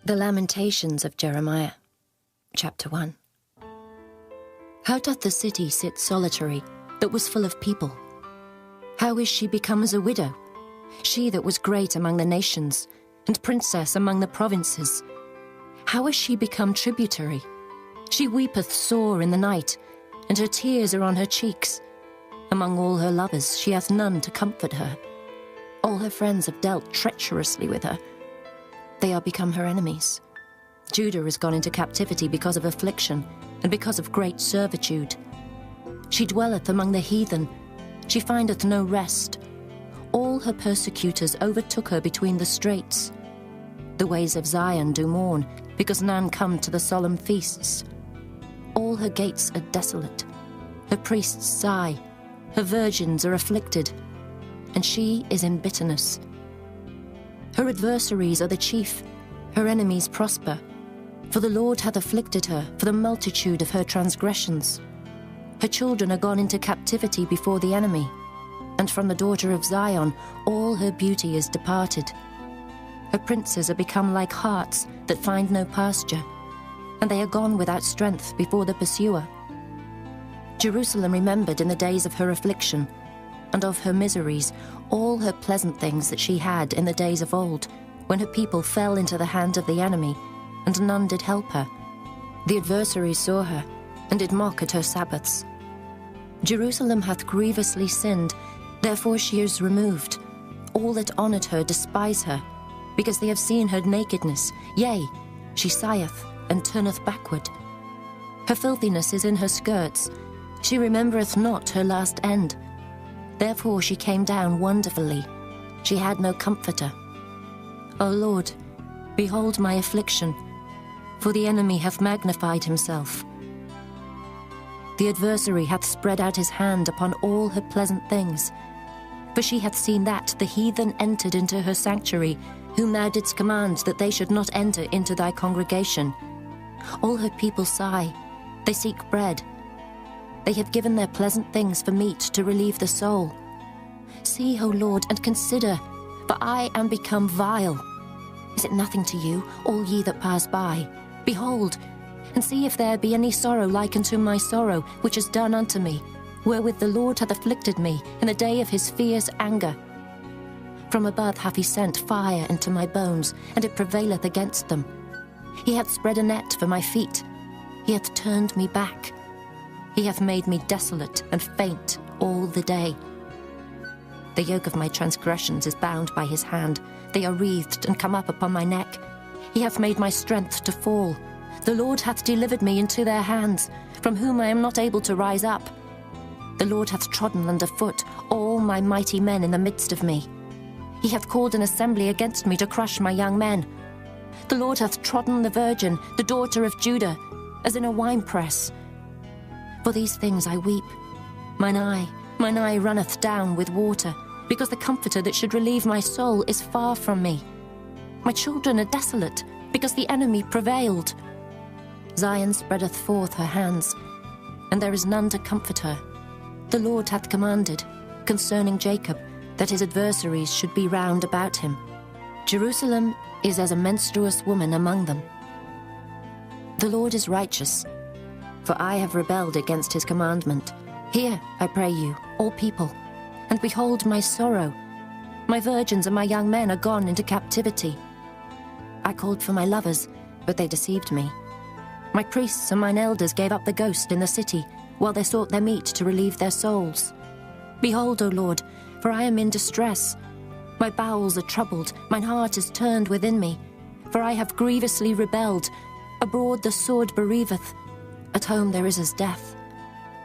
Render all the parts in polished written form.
The Lamentations of Jeremiah, Chapter 1. How doth the city sit solitary, that was full of people? How is she become as a widow, she that was great among the nations, and princess among the provinces? How is she become tributary? She weepeth sore in the night, and her tears are on her cheeks. Among all her lovers she hath none to comfort her. All her friends have dealt treacherously with her. They are become her enemies. Judah is gone into captivity because of affliction, and because of great servitude. She dwelleth among the heathen, she findeth no rest. All her persecutors overtook her between the straits. The ways of Zion do mourn, because none come to the solemn feasts. All her gates are desolate, her priests sigh, her virgins are afflicted, and she is in bitterness. Her adversaries are the chief, her enemies prosper. For the Lord hath afflicted her for the multitude of her transgressions. Her children are gone into captivity before the enemy, and from the daughter of Zion all her beauty is departed. Her princes are become like harts that find no pasture, and they are gone without strength before the pursuer. Jerusalem remembered in the days of her affliction, and of her miseries, all her pleasant things that she had in the days of old, when her people fell into the hand of the enemy, and none did help her. The adversaries saw her, and did mock at her Sabbaths. Jerusalem hath grievously sinned, therefore she is removed. All that honoured her despise her, because they have seen her nakedness. Yea, she sigheth, and turneth backward. Her filthiness is in her skirts, she remembereth not her last end. Therefore she came down wonderfully, she had no comforter. O Lord, behold my affliction, for the enemy hath magnified himself. The adversary hath spread out his hand upon all her pleasant things. For she hath seen that the heathen entered into her sanctuary, whom thou didst command that they should not enter into thy congregation. All her people sigh, they seek bread. They have given their pleasant things for meat to relieve the soul. See, O Lord, and consider, for I am become vile. Is it nothing to you, all ye that pass by? Behold, and see if there be any sorrow like unto my sorrow, which is done unto me, wherewith the Lord hath afflicted me in the day of his fierce anger. From above hath he sent fire into my bones, and it prevaileth against them. He hath spread a net for my feet, he hath turned me back. He hath made me desolate and faint all the day. The yoke of my transgressions is bound by his hand. They are wreathed and come up upon my neck. He hath made my strength to fall. The Lord hath delivered me into their hands, from whom I am not able to rise up. The Lord hath trodden under foot all my mighty men in the midst of me. He hath called an assembly against me to crush my young men. The Lord hath trodden the virgin, the daughter of Judah, as in a winepress. For these things I weep. Mine eye runneth down with water, because the comforter that should relieve my soul is far from me. My children are desolate, because the enemy prevailed. Zion spreadeth forth her hands, and there is none to comfort her. The Lord hath commanded, concerning Jacob, that his adversaries should be round about him. Jerusalem is as a menstruous woman among them. The Lord is righteous, for I have rebelled against his commandment. Hear, I pray you, all people, and behold my sorrow. My virgins and my young men are gone into captivity. I called for my lovers, but they deceived me. My priests and mine elders gave up the ghost in the city, while they sought their meat to relieve their souls. Behold, O Lord, for I am in distress. My bowels are troubled, mine heart is turned within me, for I have grievously rebelled. Abroad the sword bereaveth, at home there is as death.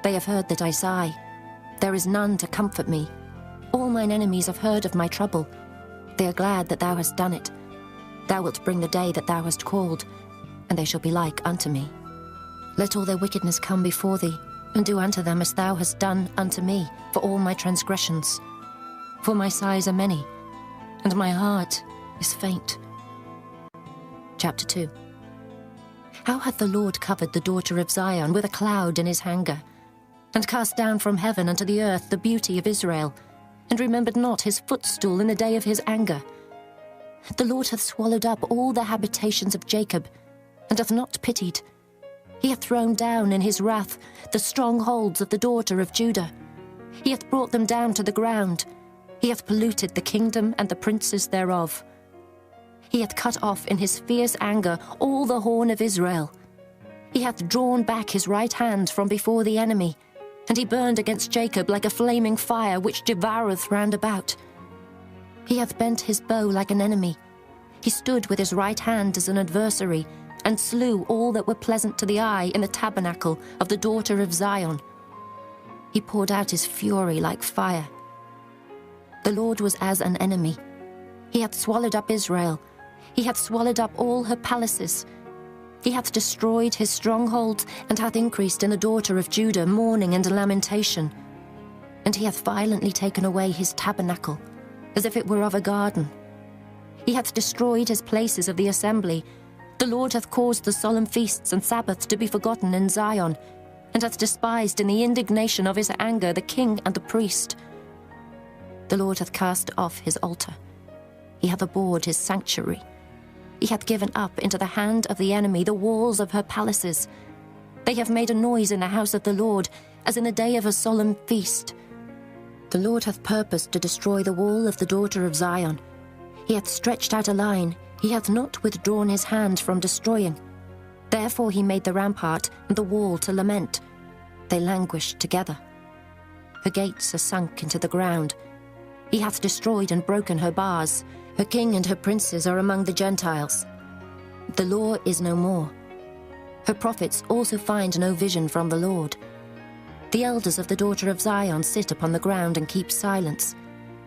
They have heard that I sigh. There is none to comfort me. All mine enemies have heard of my trouble. They are glad that thou hast done it. Thou wilt bring the day that thou hast called, and they shall be like unto me. Let all their wickedness come before thee, and do unto them as thou hast done unto me for all my transgressions. For my sighs are many, and my heart is faint. Chapter 2. How hath the Lord covered the daughter of Zion with a cloud in his anger, and cast down from heaven unto the earth the beauty of Israel, and remembered not his footstool in the day of his anger. The Lord hath swallowed up all the habitations of Jacob, and hath not pitied. He hath thrown down in his wrath the strongholds of the daughter of Judah. He hath brought them down to the ground. He hath polluted the kingdom and the princes thereof. He hath cut off in his fierce anger all the horn of Israel. He hath drawn back his right hand from before the enemy, and he burned against Jacob like a flaming fire which devoureth round about. He hath bent his bow like an enemy. He stood with his right hand as an adversary, and slew all that were pleasant to the eye in the tabernacle of the daughter of Zion. He poured out his fury like fire. The Lord was as an enemy. He hath swallowed up Israel. He hath swallowed up all her palaces. He hath destroyed his strongholds, and hath increased in the daughter of Judah mourning and lamentation. And he hath violently taken away his tabernacle, as if it were of a garden. He hath destroyed his places of the assembly. The Lord hath caused the solemn feasts and Sabbaths to be forgotten in Zion, and hath despised in the indignation of his anger the king and the priest. The Lord hath cast off his altar. He hath abhorred his sanctuary. He hath given up into the hand of the enemy the walls of her palaces. They have made a noise in the house of the Lord, as in the day of a solemn feast. The Lord hath purposed to destroy the wall of the daughter of Zion. He hath stretched out a line. He hath not withdrawn his hand from destroying. Therefore he made the rampart and the wall to lament. They languished together. Her gates are sunk into the ground. He hath destroyed and broken her bars. Her king and her princes are among the Gentiles. The law is no more. Her prophets also find no vision from the Lord. The elders of the daughter of Zion sit upon the ground and keep silence.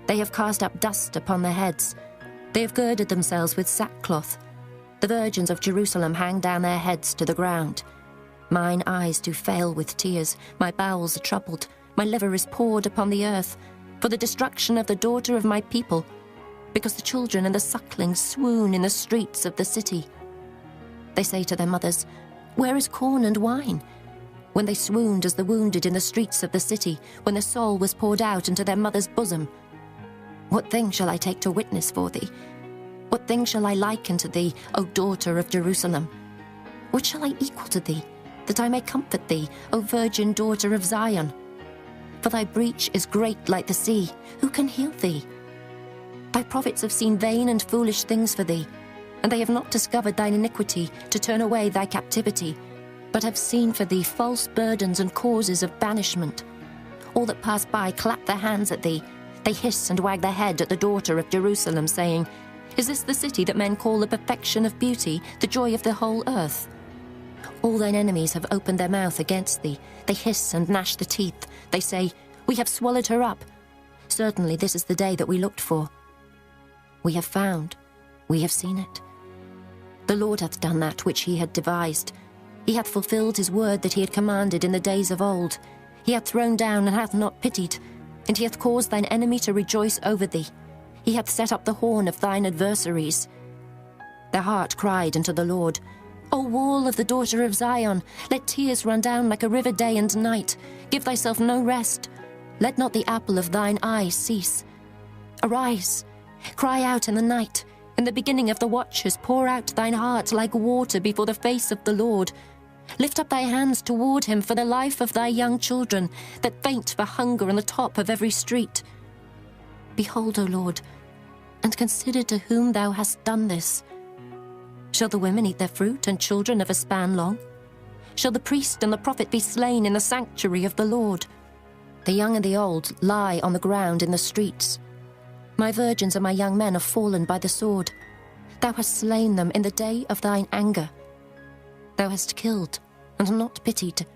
They have cast up dust upon their heads. They have girded themselves with sackcloth. The virgins of Jerusalem hang down their heads to the ground. Mine eyes do fail with tears. My bowels are troubled. My liver is poured upon the earth, for the destruction of the daughter of my people, because the children and the sucklings swoon in the streets of the city. They say to their mothers, "Where is corn and wine?" When they swooned as the wounded in the streets of the city, when their soul was poured out into their mother's bosom. What thing shall I take to witness for thee? What thing shall I liken to thee, O daughter of Jerusalem? What shall I equal to thee, that I may comfort thee, O virgin daughter of Zion? For thy breach is great like the sea. Who can heal thee? Thy prophets have seen vain and foolish things for thee, and they have not discovered thine iniquity to turn away thy captivity, but have seen for thee false burdens and causes of banishment. All that pass by clap their hands at thee. They hiss and wag their head at the daughter of Jerusalem, saying, "Is this the city that men call the perfection of beauty, the joy of the whole earth?" All thine enemies have opened their mouth against thee. They hiss and gnash the teeth. They say, "We have swallowed her up. Certainly this is the day that we looked for. We have found, we have seen it. The Lord hath done that which he had devised. He hath fulfilled his word that he had commanded in the days of old. He hath thrown down and hath not pitied, and he hath caused thine enemy to rejoice over thee. He hath set up the horn of thine adversaries. Their heart cried unto the Lord, O wall of the daughter of Zion, let tears run down like a river day and night. Give thyself no rest. Let not the apple of thine eye cease. Arise, cry out in the night. In the beginning of the watches pour out thine heart like water before the face of the Lord. Lift up thy hands toward him for the life of thy young children, that faint for hunger on the top of every street. Behold, O Lord, and consider to whom thou hast done this. Shall the women eat their fruit, and children of a span long? Shall the priest and the prophet be slain in the sanctuary of the Lord? The young and the old lie on the ground in the streets. My virgins and my young men are fallen by the sword. Thou hast slain them in the day of thine anger. Thou hast killed and not pitied.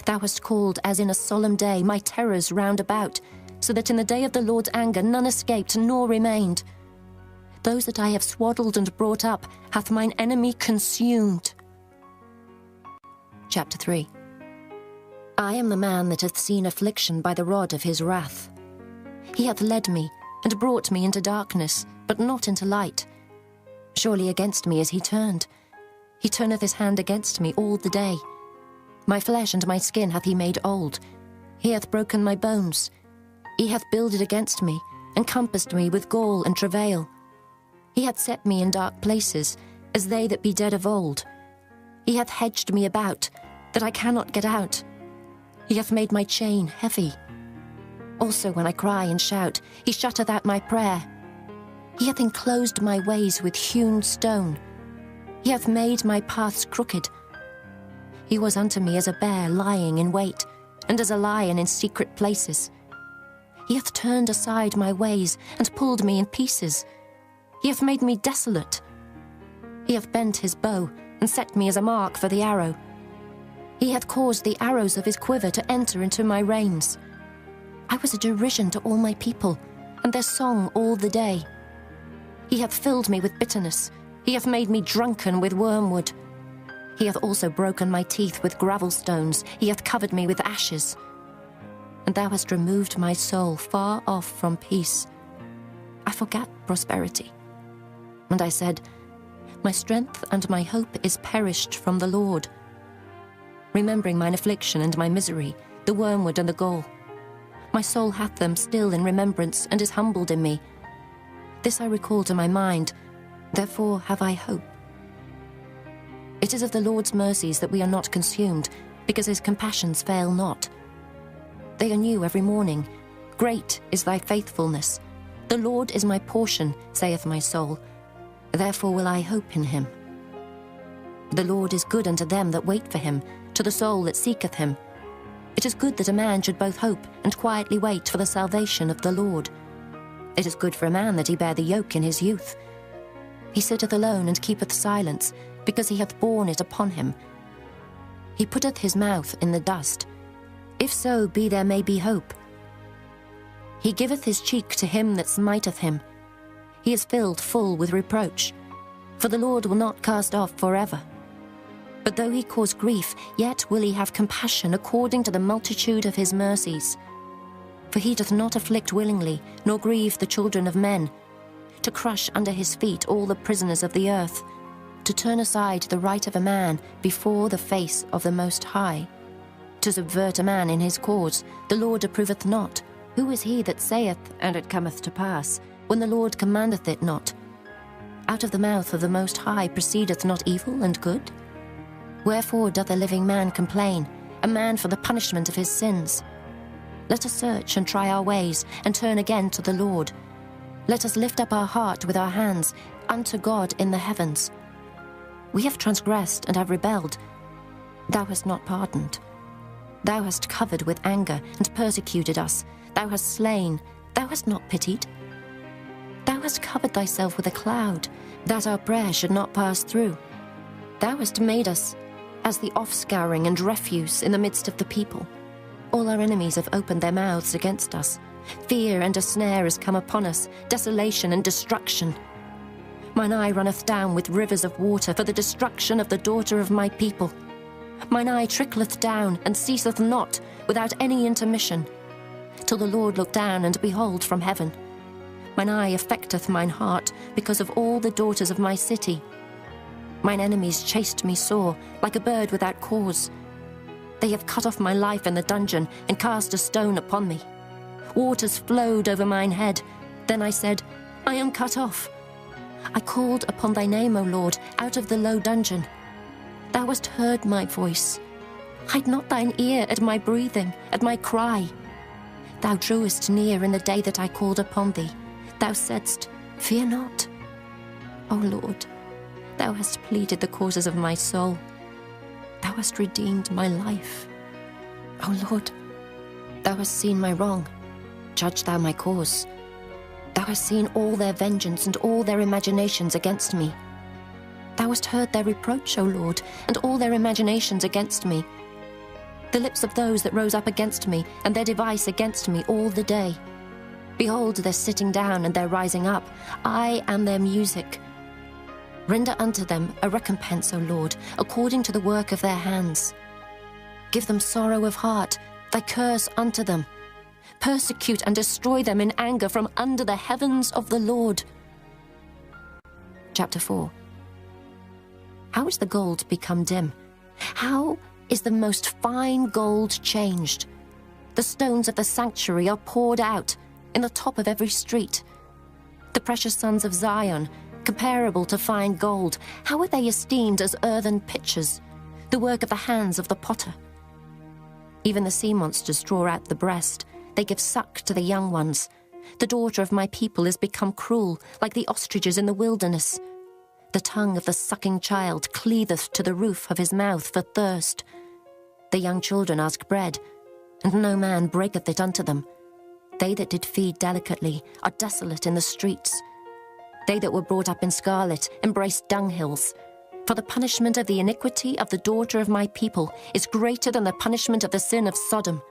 Thou hast called as in a solemn day my terrors round about, so that in the day of the Lord's anger none escaped nor remained. Those that I have swaddled and brought up hath mine enemy consumed. Chapter 3. I am the man that hath seen affliction by the rod of his wrath. He hath led me and brought me into darkness, but not into light. Surely against me is he turned. He turneth his hand against me all the day. My flesh and my skin hath he made old. He hath broken my bones. He hath builded against me, and compassed me with gall and travail. He hath set me in dark places, as they that be dead of old. He hath hedged me about, that I cannot get out. He hath made my chain heavy. Also when I cry and shout, he shutteth out my prayer. He hath enclosed my ways with hewn stone. He hath made my paths crooked. He was unto me as a bear lying in wait, and as a lion in secret places. He hath turned aside my ways, and pulled me in pieces. He hath made me desolate. He hath bent his bow, and set me as a mark for the arrow. He hath caused the arrows of his quiver to enter into my reins. I was a derision to all my people, and their song all the day. He hath filled me with bitterness. He hath made me drunken with wormwood. He hath also broken my teeth with gravel stones. He hath covered me with ashes. And thou hast removed my soul far off from peace. I forgat prosperity. And I said, my strength and my hope is perished from the Lord. Remembering mine affliction and my misery, the wormwood and the gall. My soul hath them still in remembrance, and is humbled in me. This I recall to my mind, therefore have I hope. It is of the Lord's mercies that we are not consumed, because his compassions fail not. They are new every morning. Great is thy faithfulness. The Lord is my portion, saith my soul. Therefore will I hope in him. The Lord is good unto them that wait for him, to the soul that seeketh him. It is good that a man should both hope and quietly wait for the salvation of the Lord. It is good for a man that he bear the yoke in his youth. He sitteth alone and keepeth silence, because he hath borne it upon him. He putteth his mouth in the dust. If so be there may be hope. He giveth his cheek to him that smiteth him. He is filled full with reproach. For the Lord will not cast off forever. But though he cause grief, yet will he have compassion according to the multitude of his mercies. For he doth not afflict willingly, nor grieve the children of men, to crush under his feet all the prisoners of the earth, to turn aside the right of a man before the face of the Most High, to subvert a man in his cause, the Lord approveth not. Who is he that saith, and it cometh to pass, when the Lord commandeth it not? Out of the mouth of the Most High proceedeth not evil and good? Wherefore doth a living man complain, a man for the punishment of his sins? Let us search and try our ways, and turn again to the Lord. Let us lift up our heart with our hands unto God in the heavens. We have transgressed and have rebelled. Thou hast not pardoned. Thou hast covered with anger and persecuted us. Thou hast slain. Thou hast not pitied. Thou hast covered thyself with a cloud, that our prayer should not pass through. Thou hast made us as the offscouring and refuse in the midst of the people. All our enemies have opened their mouths against us. Fear and a snare is come upon us, desolation and destruction. Mine eye runneth down with rivers of water for the destruction of the daughter of my people. Mine eye trickleth down and ceaseth not without any intermission, till the Lord look down and behold from heaven. Mine eye affecteth mine heart because of all the daughters of my city. Mine enemies chased me sore, like a bird without cause. They have cut off my life in the dungeon, and cast a stone upon me. Waters flowed over mine head. Then I said, I am cut off. I called upon thy name, O Lord, out of the low dungeon. Thou hast heard my voice. Hide not thine ear at my breathing, at my cry. Thou drewest near in the day that I called upon thee. Thou saidst, fear not. O Lord, thou hast pleaded the causes of my soul. Thou hast redeemed my life. O Lord, thou hast seen my wrong. Judge thou my cause. Thou hast seen all their vengeance and all their imaginations against me. Thou hast heard their reproach, O Lord, and all their imaginations against me. The lips of those that rose up against me, and their device against me all the day. Behold their sitting down and their rising up. I am their music. Render unto them a recompense, O Lord, according to the work of their hands. Give them sorrow of heart, thy curse unto them. Persecute and destroy them in anger from under the heavens of the Lord. Chapter 4. How is the gold become dim? How is the most fine gold changed? The stones of the sanctuary are poured out in the top of every street. The precious sons of Zion, comparable to fine gold, how are they esteemed as earthen pitchers, the work of the hands of the potter? Even the sea monsters draw out the breast. They give suck to the young ones. The daughter of my people is become cruel, like the ostriches in the wilderness. The tongue of the sucking child cleaveth to the roof of his mouth for thirst. The young children ask bread, and no man breaketh it unto them. They that did feed delicately are desolate in the streets. They that were brought up in scarlet embrace dunghills. For the punishment of the iniquity of the daughter of my people is greater than the punishment of the sin of Sodom.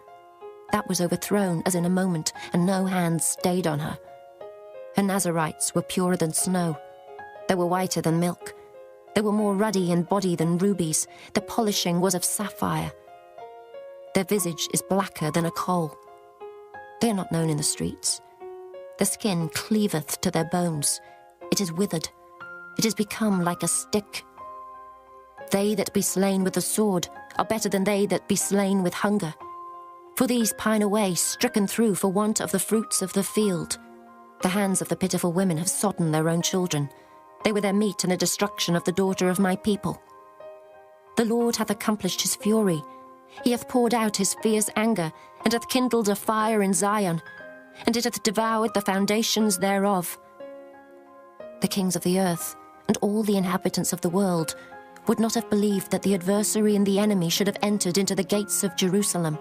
That was overthrown as in a moment, and no hand stayed on her. Her Nazarites were purer than snow. They were whiter than milk. They were more ruddy in body than rubies. Their polishing was of sapphire. Their visage is blacker than a coal. They are not known in the streets. Their skin cleaveth to their bones. It is withered. It is become like a stick. They that be slain with the sword are better than they that be slain with hunger. For these pine away, stricken through for want of the fruits of the field. The hands of the pitiful women have sodden their own children. They were their meat in the destruction of the daughter of my people. The Lord hath accomplished his fury. He hath poured out his fierce anger, and hath kindled a fire in Zion, and it hath devoured the foundations thereof. The kings of the earth, and all the inhabitants of the world, would not have believed that the adversary and the enemy should have entered into the gates of Jerusalem.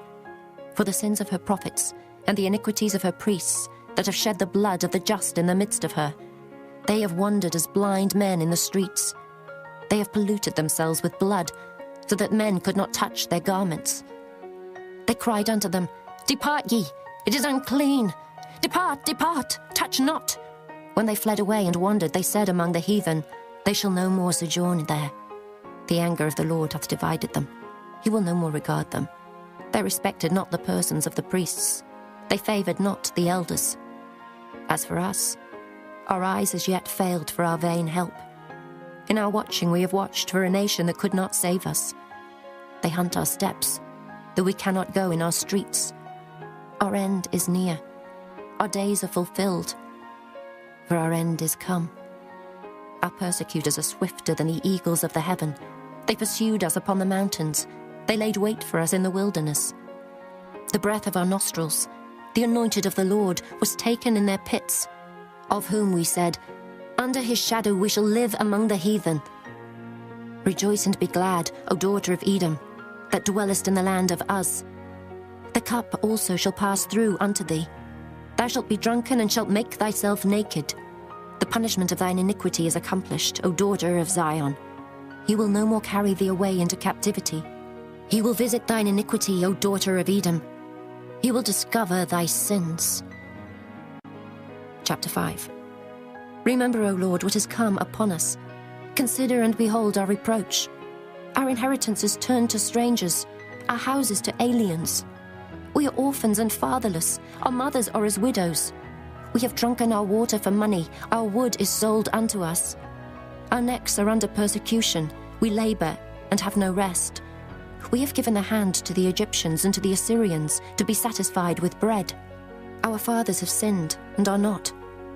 For the sins of her prophets, and the iniquities of her priests, that have shed the blood of the just in the midst of her, they have wandered as blind men in the streets. They have polluted themselves with blood, so that men could not touch their garments. They cried unto them, Depart ye, it is unclean. Depart, depart, touch not. When they fled away and wandered, they said among the heathen, They shall no more sojourn there. The anger of the Lord hath divided them. He will no more regard them. They respected not the persons of the priests. They favoured not the elders. As for us, our eyes as yet failed for our vain help. In our watching we have watched for a nation that could not save us. They hunt our steps, though we cannot go in our streets. Our end is near. Our days are fulfilled, for our end is come. Our persecutors are swifter than the eagles of the heaven. They pursued us upon the mountains. They laid wait for us in the wilderness. The breath of our nostrils, the anointed of the Lord, was taken in their pits, of whom we said, Under his shadow we shall live among the heathen. Rejoice and be glad, O daughter of Edom, that dwellest in the land of Uz. The cup also shall pass through unto thee. Thou shalt be drunken and shalt make thyself naked. The punishment of thine iniquity is accomplished, O daughter of Zion. He will no more carry thee away into captivity. He will visit thine iniquity, O daughter of Edom. He will discover thy sins. Chapter 5. Remember, O Lord, what has come upon us. Consider and behold our reproach. Our inheritance is turned to strangers, our houses to aliens. We are orphans and fatherless. Our mothers are as widows. We have drunken our water for money. Our wood is sold unto us. Our necks are under persecution. We labor and have no rest. We have given the hand to the Egyptians and to the Assyrians to be satisfied with bread. Our fathers have sinned and are not,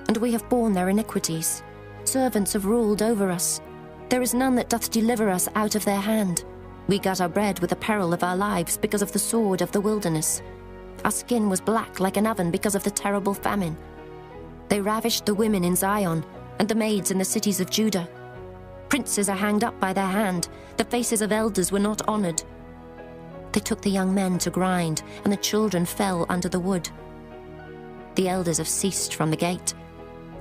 and we have borne their iniquities. Servants have ruled over us. There is none that doth deliver us out of their hand. We got our bread with the peril of our lives because of the sword of the wilderness. Our skin was black like an oven because of the terrible famine. They ravished the women in Zion and the maids in the cities of Judah. Princes are hanged up by their hand. The faces of elders were not honored. They took the young men to grind, and the children fell under the wood. The elders have ceased from the gate,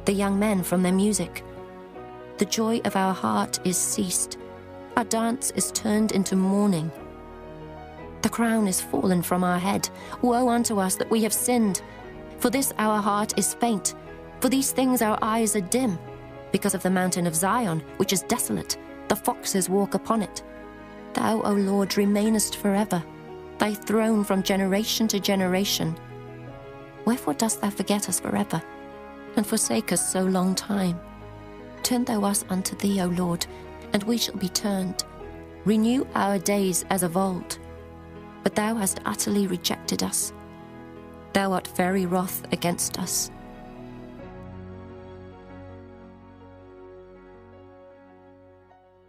the young men from their music. The joy of our heart is ceased. Our dance is turned into mourning. The crown is fallen from our head. Woe unto us that we have sinned. For this our heart is faint. For these things our eyes are dim. Because of the mountain of Zion, which is desolate, the foxes walk upon it. Thou, O Lord, remainest forever, thy throne from generation to generation. Wherefore dost thou forget us forever, and forsake us so long time? Turn thou us unto thee, O Lord, and we shall be turned. Renew our days as of old. But thou hast utterly rejected us. Thou art very wroth against us.